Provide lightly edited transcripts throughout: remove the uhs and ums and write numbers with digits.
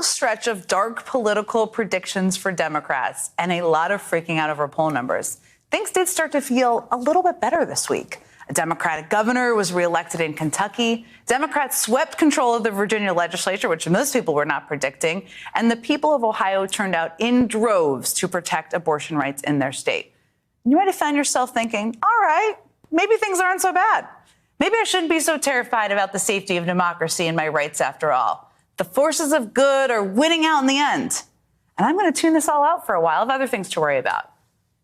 long stretch of dark political predictions for Democrats and a lot of freaking out over poll numbers, things did start to feel a little bit better this week. A Democratic governor was reelected in Kentucky. Democrats swept control of the Virginia legislature, which most people were not predicting. And the people of Ohio turned out in droves to protect abortion rights in their state. You might have found yourself thinking, all right, maybe things aren't so bad. Maybe I shouldn't be so terrified about the safety of democracy and my rights after all. The forces of good are winning out in the end. And I'm going to tune this all out for a while. I have other things to worry about.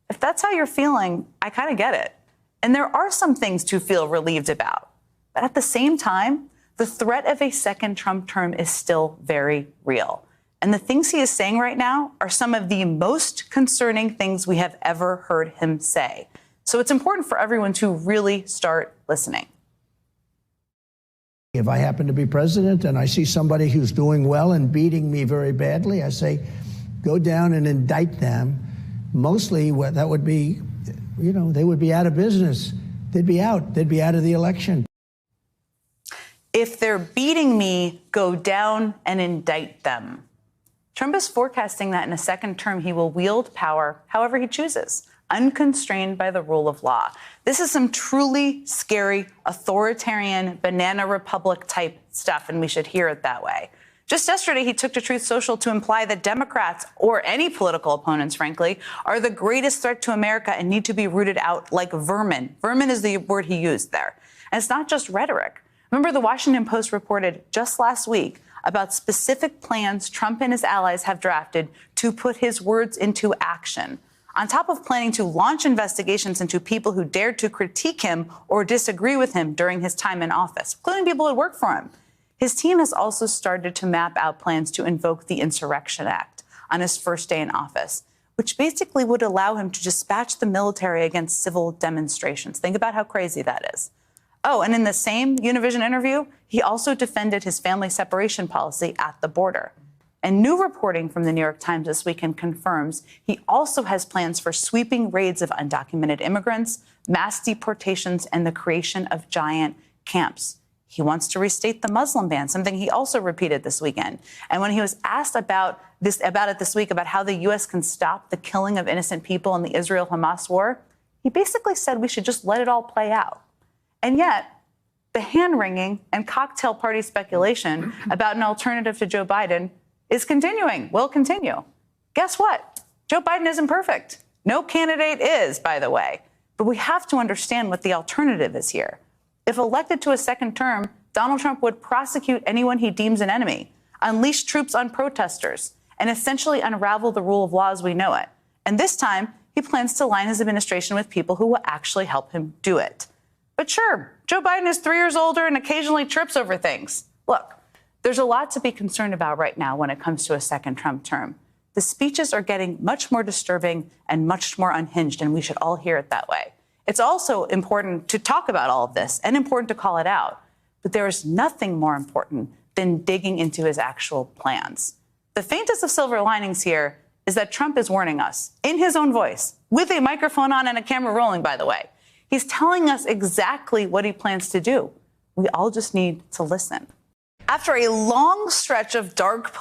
If that's how you're feeling, I kind of get it. And there are some things to feel relieved about. But at the same time, the threat of a second Trump term is still very real. And the things he is saying right now are some of the most concerning things we have ever heard him say. So it's important for everyone to really start listening. If I happen to be president and I see somebody who's doing well and beating me very badly, I say, go down and indict them. Mostly what that would be, they would be out of business. They'd be out. They'd be out of the election. If they're beating me, go down and indict them. Trump is forecasting that in a second term, he will wield power however he chooses, unconstrained by the rule of law. This is some truly scary, authoritarian, banana republic type stuff, and we should hear it that way. Just yesterday, he took to Truth Social to imply that Democrats, or any political opponents, frankly, are the greatest threat to America and need to be rooted out like vermin. Vermin is the word he used there. And it's not just rhetoric. Remember, the Washington Post reported just last week about specific plans Trump and his allies have drafted to put his words into action. On top of planning to launch investigations into people who dared to critique him or disagree with him during his time in office, including people who worked for him. His team has also started to map out plans to invoke the Insurrection Act on his first day in office, which basically would allow him to dispatch the military against civil demonstrations. Think about how crazy that is. Oh, and in the same Univision interview, he also defended his family separation policy at the border. And new reporting from the New York Times this weekend confirms he also has plans for sweeping raids of undocumented immigrants, mass deportations, and the creation of giant camps. He wants to restate the Muslim ban, something he also repeated this weekend. And when he was asked about it this week, about how the U.S. can stop the killing of innocent people in the Israel-Hamas war, he basically said we should just let it all play out. And yet, the hand-wringing and cocktail party speculation about an alternative to Joe Biden is continuing, will continue. Guess what? Joe Biden isn't perfect. No candidate is, by the way. But we have to understand what the alternative is here. If elected to a second term, Donald Trump would prosecute anyone he deems an enemy, unleash troops on protesters, and essentially unravel the rule of law as we know it. And this time, he plans to line his administration with people who will actually help him do it. But sure, Joe Biden is 3 years older and occasionally trips over things. Look, there's a lot to be concerned about right now when it comes to a second Trump term. The speeches are getting much more disturbing and much more unhinged, and we should all hear it that way. It's also important to talk about all of this and important to call it out. But there is nothing more important than digging into his actual plans. The faintest of silver linings here is that Trump is warning us in his own voice, with a microphone on and a camera rolling, by the way. He's telling us exactly what he plans to do. We all just need to listen. After a long stretch of dark